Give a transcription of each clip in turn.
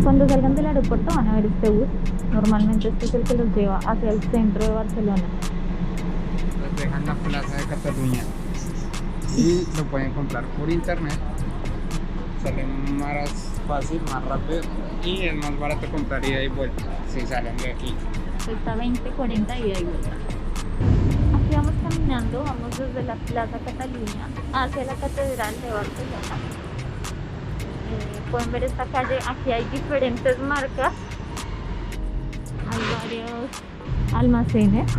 Cuando salgan del aeropuerto van a ver este bus. Normalmente este es el que los lleva hacia el centro de Barcelona. Los dejan en la Plaza de Cataluña y lo pueden comprar por internet. Sale más fácil, más rápido y es más barato comprar ida y vuelta si salen de aquí. Cuesta 20-40 ida y vuelta. Aquí vamos caminando, vamos desde la Plaza Cataluña hacia la Catedral de Barcelona. Pueden ver esta calle, aquí hay diferentes marcas, hay varios almacenes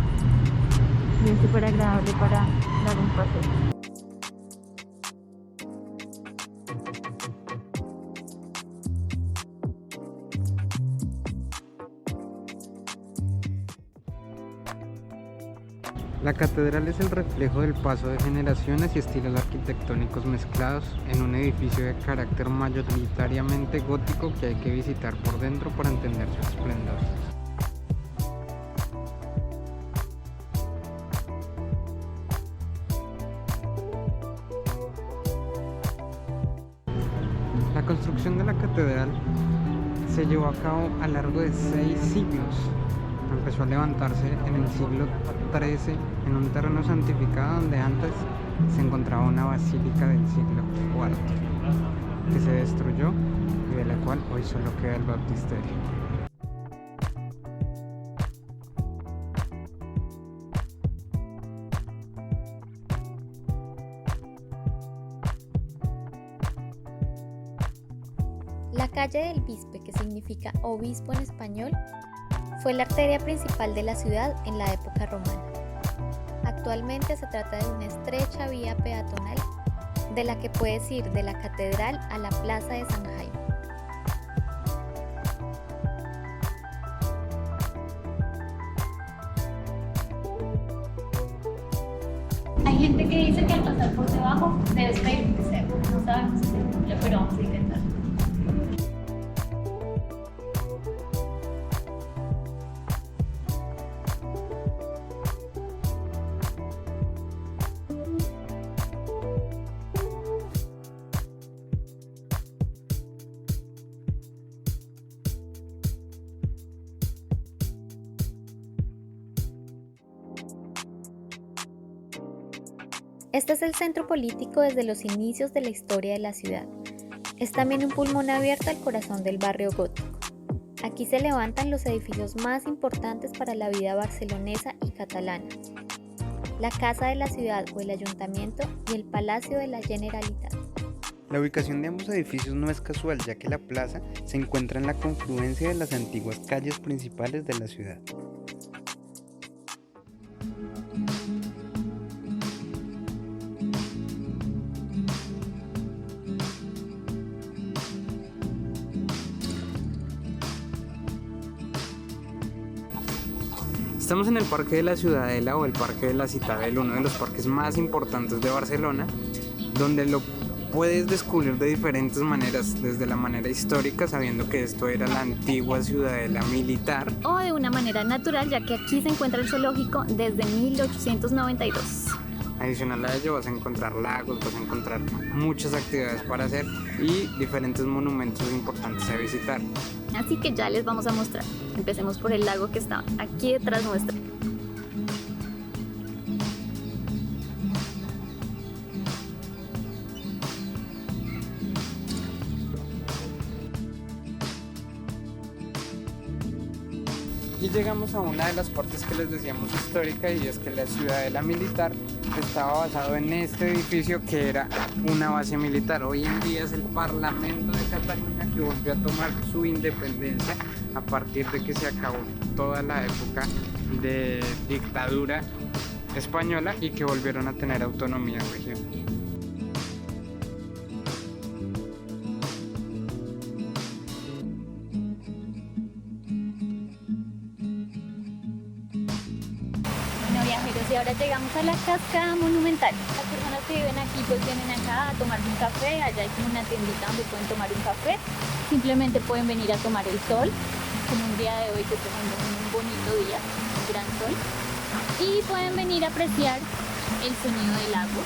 y es súper agradable para dar un paseo. La catedral es el reflejo del paso de generaciones y estilos arquitectónicos mezclados en un edificio de carácter mayoritariamente gótico que hay que visitar por dentro para entender su esplendor. La construcción de la catedral se llevó a cabo a lo largo de 6 siglos. Empezó a levantarse en el siglo XIII en un terreno santificado donde antes se encontraba una basílica del siglo IV que se destruyó y de la cual hoy solo queda el baptisterio. La calle del Bispe, que significa obispo en español, fue la arteria principal de la ciudad en la época romana. Actualmente se trata de una estrecha vía peatonal de la que puedes ir de la catedral a la plaza de San Jaime. Hay gente que dice que al pasar por debajo debes pedir un deseo. No sabemos si se cumple, pero vamos a intentar. Este es el centro político desde los inicios de la historia de la ciudad. Es también un pulmón abierto al corazón del barrio gótico. Aquí se levantan los edificios más importantes para la vida barcelonesa y catalana: la Casa de la Ciudad o el Ayuntamiento y el Palacio de la Generalitat. La ubicación de ambos edificios no es casual, ya que la plaza se encuentra en la confluencia de las antiguas calles principales de la ciudad. Estamos en el Parque de la Ciudadela o el Parque de la Citadel, uno de los parques más importantes de Barcelona, donde lo puedes descubrir de diferentes maneras, desde la manera histórica, sabiendo que esto era la antigua ciudadela militar, O de una manera natural, ya que aquí se encuentra el zoológico desde 1892. Adicional a ello vas a encontrar lagos, vas a encontrar muchas actividades para hacer y diferentes monumentos importantes a visitar. Así que ya les vamos a mostrar. Empecemos por el lago que está aquí detrás nuestro. Y llegamos a una de las partes que les decíamos histórica, y es que la ciudadela militar estaba basado en este edificio que era una base militar. Hoy en día es el Parlamento de Cataluña, que volvió a tomar su independencia a partir de que se acabó toda la época de dictadura española y que volvieron a tener autonomía regional. Bueno, viajeros, y ahora llegamos a la cascada monumental. Las personas que viven aquí pues vienen acá a tomarse un café. Allá hay como una tiendita donde pueden tomar un café. Simplemente pueden venir a tomar el sol, como un día de hoy que está haciendo un bonito día, un gran sol. Y pueden venir a apreciar el sonido del lago.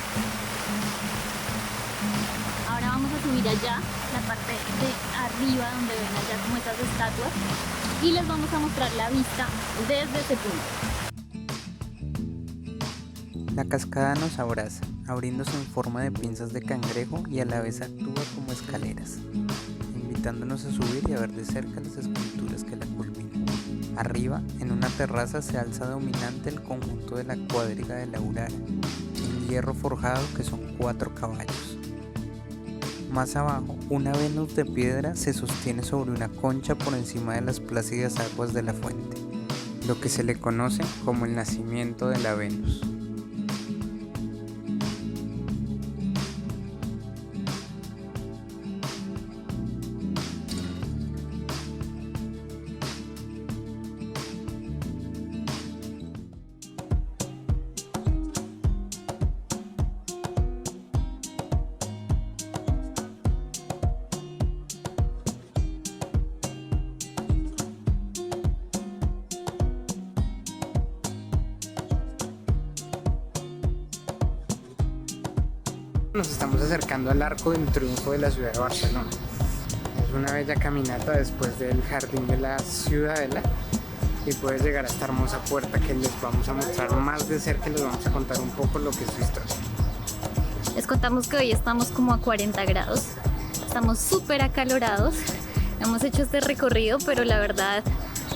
Ahora vamos a subir allá, la parte de arriba donde ven allá como estas estatuas, y les vamos a mostrar la vista desde ese punto. La cascada nos abraza, abriéndose en forma de pinzas de cangrejo y a la vez actúa como escaleras, invitándonos a subir y a ver de cerca las esculturas que la culminan. Arriba, en una terraza, se alza dominante el conjunto de la cuadriga de la Aurora, en hierro forjado que son 4 caballos. Más abajo, una Venus de piedra se sostiene sobre una concha por encima de las plácidas aguas de la fuente, lo que se le conoce como el nacimiento de la Venus. Nos estamos acercando al Arco del Triunfo de la ciudad de Barcelona. Es una bella caminata después del jardín de la Ciudadela y puedes llegar a esta hermosa puerta que les vamos a mostrar más de cerca y les vamos a contar un poco lo que es su historia. Les contamos que hoy estamos como a 40 grados, estamos súper acalorados, hemos hecho este recorrido, pero la verdad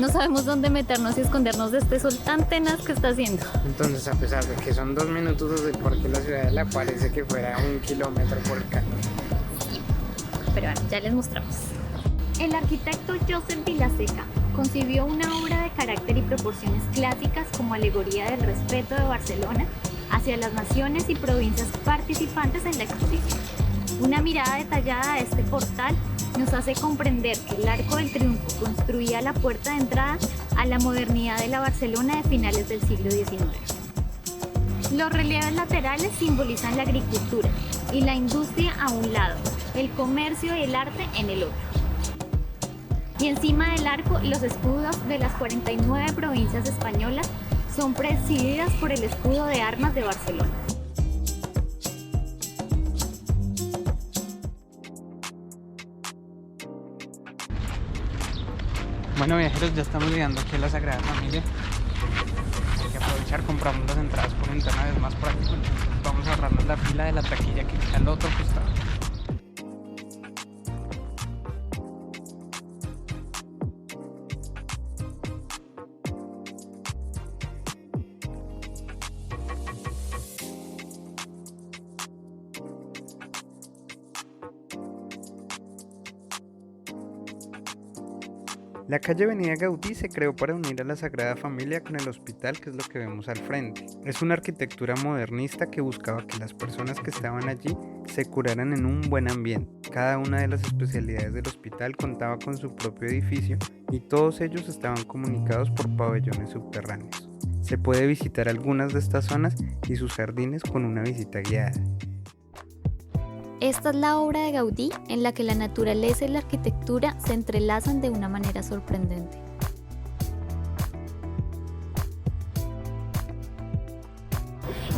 no sabemos dónde meternos y escondernos de este sol tan tenaz que está haciendo. Entonces, a pesar de que son 2 minutos desde el Parque de la Ciudadela, parece que fuera 1 kilómetro por el calor. Sí, pero bueno, ya les mostramos. El arquitecto Josep Vilaseca concibió una obra de carácter y proporciones clásicas como alegoría del respeto de Barcelona hacia las naciones y provincias participantes en la exposición. Una mirada detallada a este portal nos hace comprender que el Arco del Triunfo construía la puerta de entrada a la modernidad de la Barcelona de finales del siglo XIX. Los relieves laterales simbolizan la agricultura y la industria a un lado, el comercio y el arte en el otro. Y encima del arco, los escudos de las 49 provincias españolas son presididas por el escudo de armas de Barcelona. Bueno, viajeros, ya estamos llegando aquí a la Sagrada Familia. Hay que aprovechar, compramos las entradas por internet, es más práctico. Entonces vamos a ahorrarnos la fila de la taquilla que está al otro costado. La calle Avenida Gaudí se creó para unir a la Sagrada Familia con el hospital, que es lo que vemos al frente. Es una arquitectura modernista que buscaba que las personas que estaban allí se curaran en un buen ambiente. Cada una de las especialidades del hospital contaba con su propio edificio y todos ellos estaban comunicados por pabellones subterráneos. Se puede visitar algunas de estas zonas y sus jardines con una visita guiada. Esta es la obra de Gaudí en la que la naturaleza y la arquitectura se entrelazan de una manera sorprendente.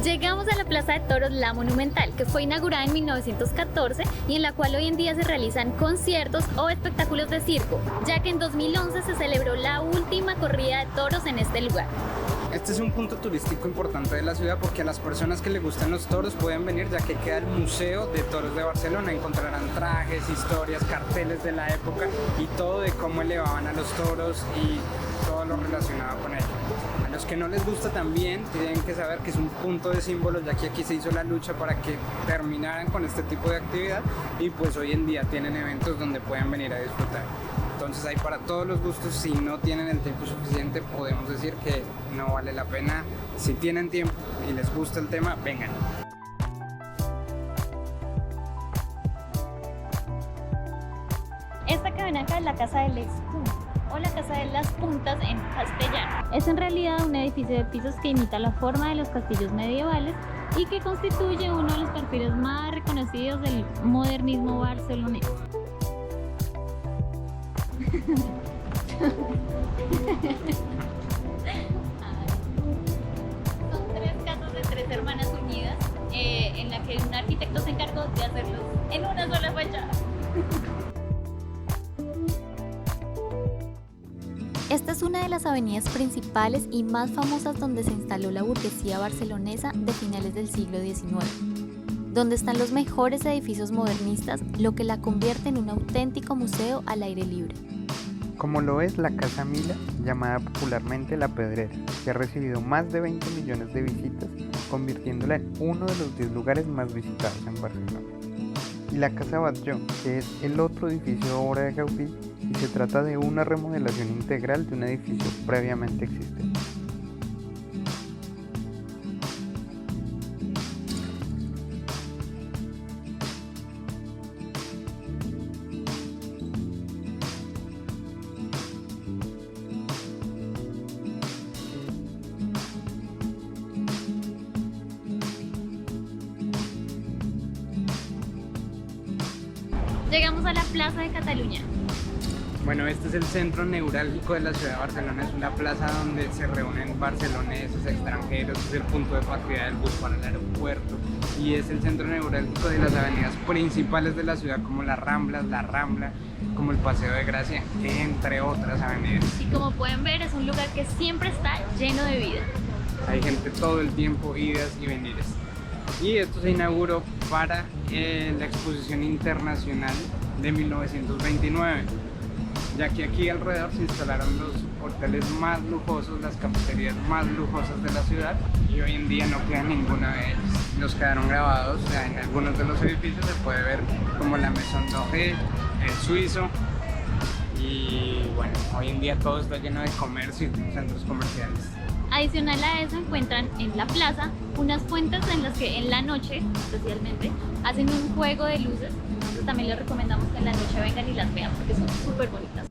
Llegamos a la Plaza de Toros La Monumental, que fue inaugurada en 1914 y en la cual hoy en día se realizan conciertos o espectáculos de circo, ya que en 2011 se celebró la última corrida de toros en este lugar. Este es un punto turístico importante de la ciudad porque a las personas que les gustan los toros pueden venir, ya que queda el Museo de Toros de Barcelona. Encontrarán trajes, historias, carteles de la época y todo de cómo elevaban a los toros y todo lo relacionado con ello. A los que no les gusta también tienen que saber que es un punto de símbolo, ya que aquí se hizo la lucha para que terminaran con este tipo de actividad y pues hoy en día tienen eventos donde pueden venir a disfrutar. Entonces hay para todos los gustos. Si no tienen el tiempo suficiente, podemos decir que no vale la pena. Si tienen tiempo y les gusta el tema, vengan. Esta que ven acá es la Casa de las Puntas, o la Casa de las Puntas en castellano. Es en realidad un edificio de pisos que imita la forma de los castillos medievales y que constituye uno de los perfiles más reconocidos del modernismo barcelonés. Son 3 casas de 3 hermanas unidas, en la que un arquitecto se encargó de hacerlos en una sola fachada. Esta es una de las avenidas principales y más famosas donde se instaló la burguesía barcelonesa de finales del siglo XIX, donde están los mejores edificios modernistas, lo que la convierte en un auténtico museo al aire libre. Como lo es la Casa Mila, llamada popularmente La Pedrera, que ha recibido más de 20 millones de visitas, convirtiéndola en uno de los 10 lugares más visitados en Barcelona. Y la Casa Batlló, que es el otro edificio obra de Gaudí, y se trata de una remodelación integral de un edificio previamente existente. Llegamos a la Plaza de Cataluña. Bueno, este es el centro neurálgico de la ciudad de Barcelona. Es una plaza donde se reúnen barceloneses, extranjeros, es el punto de partida del bus para el aeropuerto y es el centro neurálgico de las avenidas principales de la ciudad, como las Ramblas, la Rambla, como el Paseo de Gracia, entre otras avenidas. Y como pueden ver, es un lugar que siempre está lleno de vida. Hay gente todo el tiempo, idas y venires. Y esto se inauguró para la Exposición Internacional de 1929. Ya que aquí alrededor se instalaron los hoteles más lujosos, las cafeterías más lujosas de la ciudad y hoy en día no queda ninguna de ellas. Los quedaron grabados, o sea, en algunos de los edificios se puede ver como la Maison Dorée, el Suizo y bueno, hoy en día todo está lleno de comercio y centros comerciales. Adicional a eso encuentran en la plaza unas fuentes en las que en la noche especialmente hacen un juego de luces. Entonces también les recomendamos que en la noche vengan y las vean porque son súper bonitas.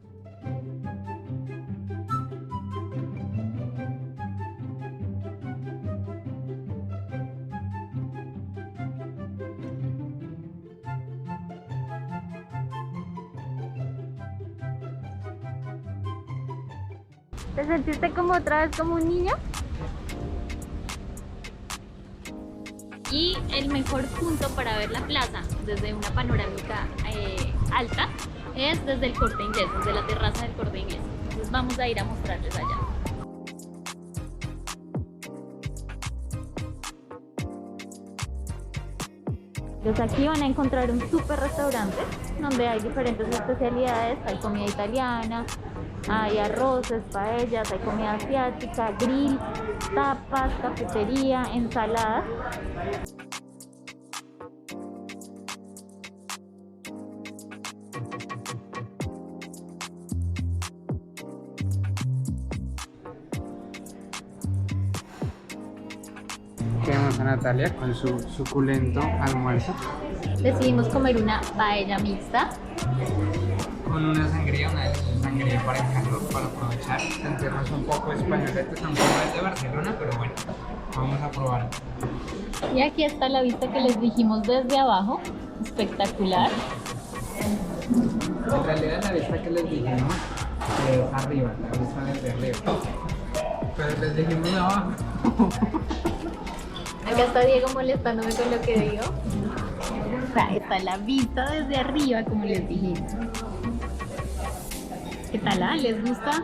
¿Te sentiste como otra vez como un niño? Y el mejor punto para ver la plaza desde una panorámica alta es desde el Corte Inglés, desde la terraza del Corte Inglés. Entonces vamos a ir a mostrarles allá. Entonces aquí van a encontrar un súper restaurante donde hay diferentes especialidades, hay comida italiana, hay arroces, paellas, hay comida asiática, grill, tapas, cafetería, ensaladas. Tenemos a Natalia con su suculento almuerzo. Decidimos comer una paella mixta. Con una sangría para el calor, para aprovechar, sentirnos un poco españoletes, aunque no es de Barcelona, pero bueno, vamos a probar. Y aquí está la vista que les dijimos desde abajo, espectacular. En realidad la vista que les dijimos es arriba, la vista desde arriba, pero les dijimos de abajo. Acá está Diego molestándome con lo que digo. O sea, está la vista desde arriba, como les dijimos. ¿Qué tal? ¿Les gusta?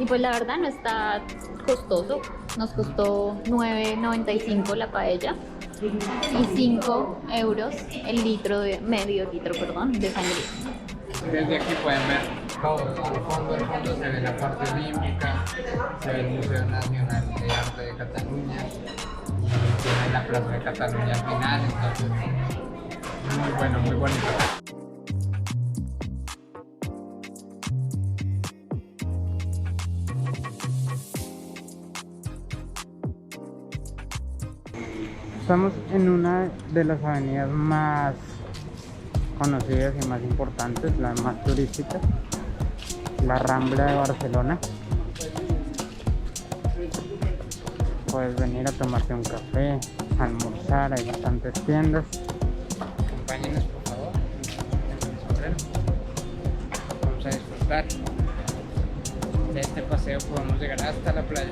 Y pues la verdad no está costoso. Nos costó 9,95 la paella y 5 euros el medio litro, de sangría. Desde aquí pueden ver todo al fondo se ve la parte olímpica, se ve el Museo Nacional de Arte de Cataluña y tiene la Plaza de Cataluña al final, entonces muy bueno, muy bonito. Estamos en una de las avenidas más conocidas y más importantes, las más turísticas, la Rambla de Barcelona. Puedes venir a tomarte un café, a almorzar, hay bastantes tiendas. Acompáñenos por favor, en el sombrero. Vamos a disfrutar de este paseo, podemos llegar hasta la playa.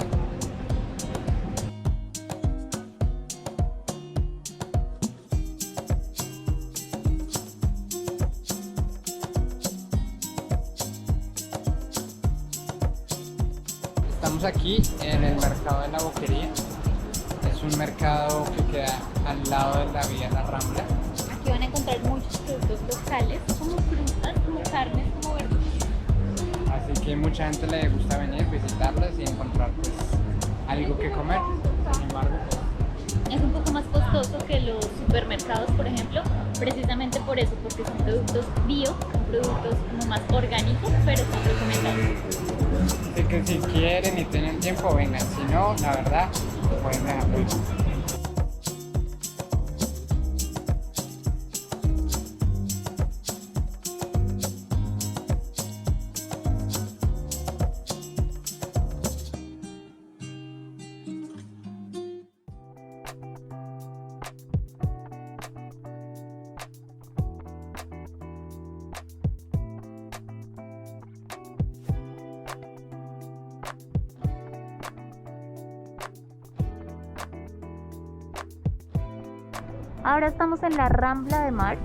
Estamos aquí en el mercado de la Boquería. Es un mercado que queda al lado de la vía La Rambla. Aquí van a encontrar muchos productos locales, como frutas, como carnes, como verduras. Así que mucha gente le gusta venir, visitarlas y encontrar pues algo que comer. Sin embargo, Es un poco más costoso que los supermercados, por ejemplo, precisamente por eso, porque son productos bio, son productos como más orgánicos, pero son recomendados. así que si quieren y tienen tiempo, vengan. Si no, la verdad, pueden dejarlo. Ahora estamos en la Rambla de Mar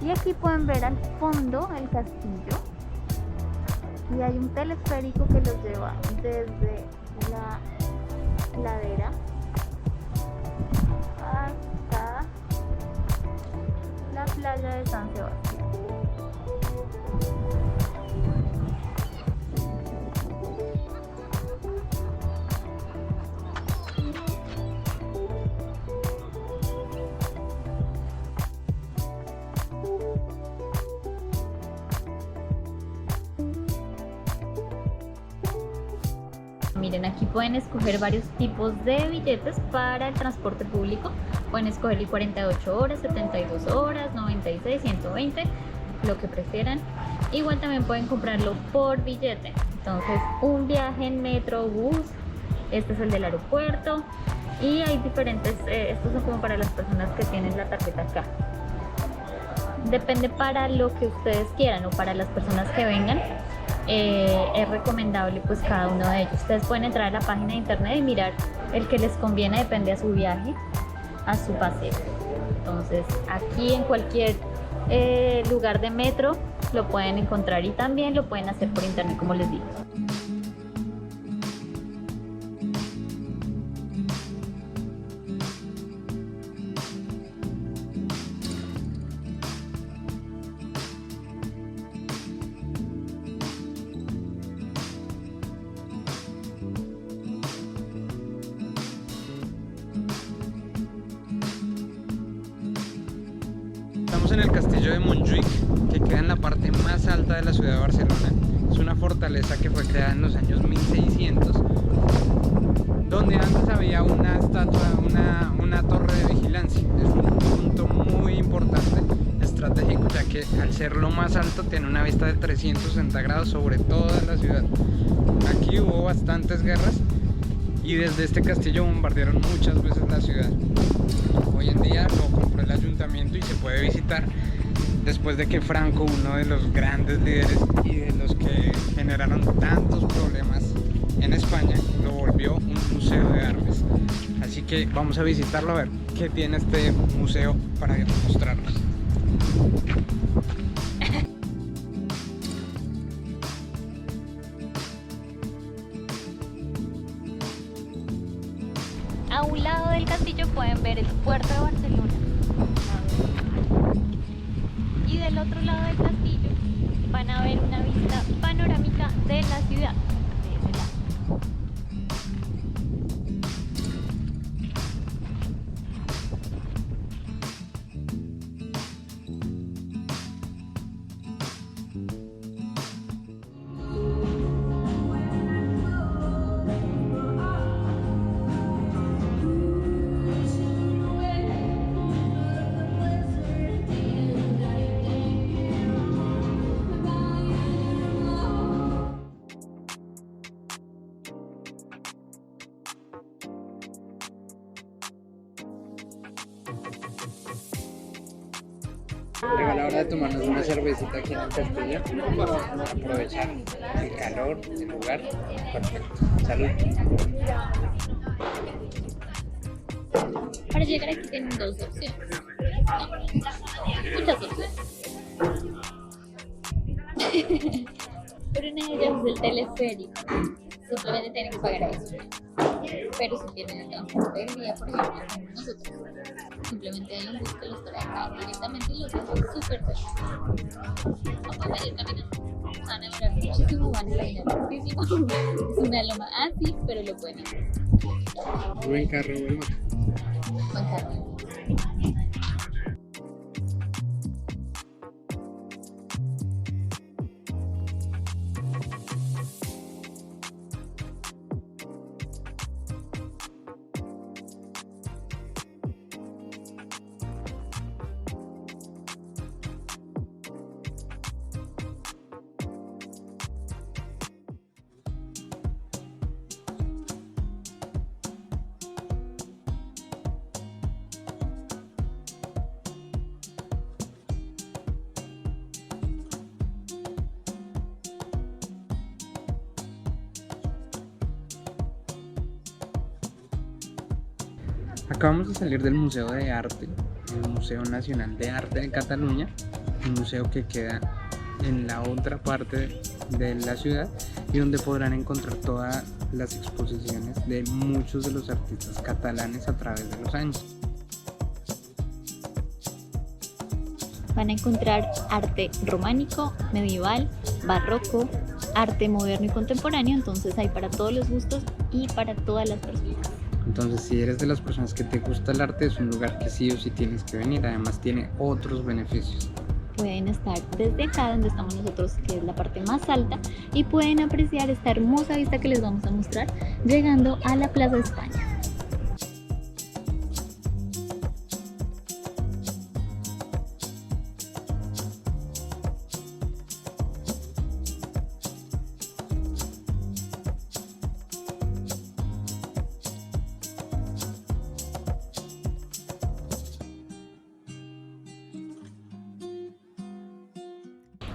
y aquí pueden ver al fondo el castillo y hay un telesférico que los lleva desde la ladera hasta la playa de San Sebastián. Miren, aquí pueden escoger varios tipos de billetes para el transporte público. Pueden escoger el 48 horas, 72 horas, 96, 120, lo que prefieran. Igual también pueden comprarlo por billete. Entonces, un viaje en metro, bus, este es el del aeropuerto. Y hay diferentes, estos son como para las personas que tienen la tarjeta acá. Depende para lo que ustedes quieran o para las personas que vengan. Es recomendable pues cada uno de ellos. Ustedes pueden entrar a la página de internet y mirar el que les conviene, depende a su viaje, a su paseo. Entonces aquí en cualquier lugar de metro lo pueden encontrar y también lo pueden hacer por internet, como les digo. Estamos en el castillo de Montjuïc, que queda en la parte más alta de la ciudad de Barcelona. Es una fortaleza que fue creada en los años 1600, donde antes había una estatua, una torre de vigilancia. Es un punto muy importante, estratégico, ya que al ser lo más alto tiene una vista de 360 grados sobre toda la ciudad. Aquí hubo bastantes guerras y desde este castillo bombardearon muchas veces la ciudad. Hoy en día lo compró el ayuntamiento y se puede visitar después de que Franco, uno de los grandes líderes y de los que generaron tantos problemas en España, lo volvió un museo de armas. Así que vamos a visitarlo a ver qué tiene este museo para mostrarnos. A un lado del castillo pueden ver el puerto de Barcelona. Y del otro lado del castillo van a ver una vista panorámica de la ciudad. De ese lado. Llegó la hora de tomarnos una cervecita aquí en el castillo. Aprovechar el calor, el lugar. Perfecto. Salud. Para llegar aquí tienen dos opciones. No, muchas opciones. Pero una de ellas es el teleférico. simplemente tienen que pagar eso. Pero si tienen el transporte del día, por ejemplo, como nosotros, simplemente hay un bus que los trae acá directamente y los deja súper cerca. No pueden ir caminando. Van a demorar muchísimo, van a caminar muchísimo. Es una loma así, pero lo pueden hacer. Buen carro, buen moto. Buen carro. Acabamos de salir del Museo de Arte, el Museo Nacional de Arte de Cataluña, un museo que queda en la otra parte de la ciudad y donde podrán encontrar todas las exposiciones de muchos de los artistas catalanes a través de los años. Van a encontrar arte románico, medieval, barroco, arte moderno y contemporáneo, entonces hay para todos los gustos y para todas las personas. Entonces, si eres de las personas que te gusta el arte, es un lugar que sí o sí tienes que venir. Además, tiene otros beneficios. Pueden estar desde acá donde estamos nosotros, que es la parte más alta, y pueden apreciar esta hermosa vista que les vamos a mostrar llegando a la Plaza de España.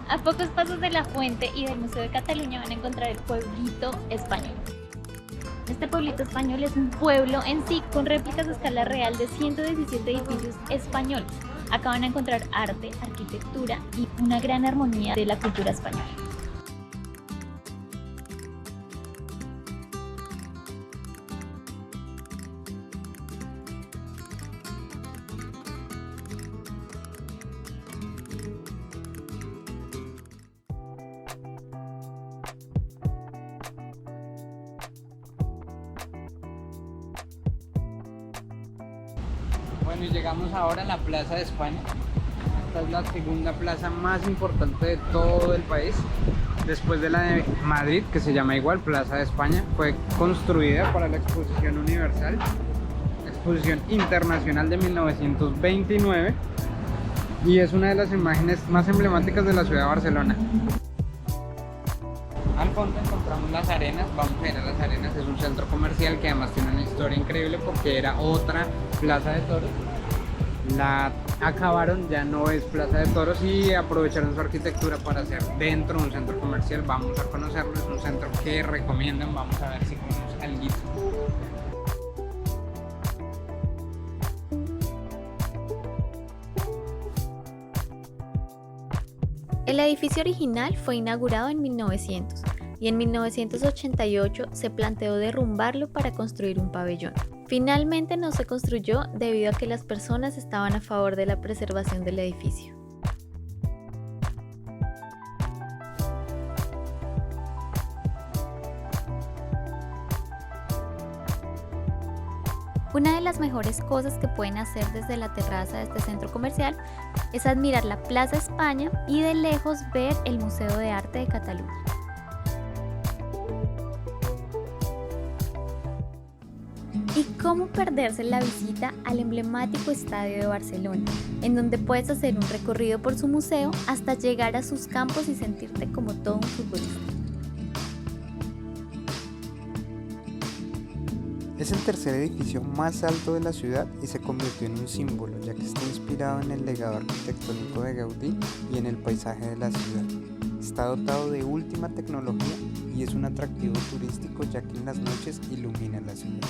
A pocos pasos de la fuente y del Museo de Cataluña van a encontrar el pueblito español. Este pueblito español es un pueblo en sí con réplicas a escala real de 117 edificios españoles. Acá van a encontrar arte, arquitectura y una gran armonía de la cultura española. Bueno, y llegamos ahora a la Plaza de España. Esta es la segunda plaza más importante de todo el país, después de la de Madrid, que se llama igual Plaza de España. Fue construida para la Exposición Universal, Exposición Internacional de 1929, y es una de las imágenes más emblemáticas de la ciudad de Barcelona. Al fondo encontramos las Arenas. Vamos a ir a las Arenas. Es un centro comercial que además tiene una historia increíble porque era otra plaza de toros. La acabaron, ya no es plaza de toros, y aprovecharon su arquitectura para hacer dentro un centro comercial. Vamos a conocerlo, es un centro que recomiendan. Vamos a ver si comemos alguito. El edificio original fue inaugurado en 1900 y en 1988 se planteó derrumbarlo para construir un pabellón. Finalmente no se construyó debido a que las personas estaban a favor de la preservación del edificio. Una de las mejores cosas que pueden hacer desde la terraza de este centro comercial es admirar la Plaza España y de lejos ver el Museo de Arte de Cataluña. ¿Y cómo perderse la visita al emblemático Estadio de Barcelona, en donde puedes hacer un recorrido por su museo hasta llegar a sus campos y sentirte como todo un futbolista? Es el tercer edificio más alto de la ciudad y se convirtió en un símbolo, ya que está inspirado en el legado arquitectónico de Gaudí y en el paisaje de la ciudad. Está dotado de última tecnología y es un atractivo turístico, ya que en las noches ilumina la ciudad.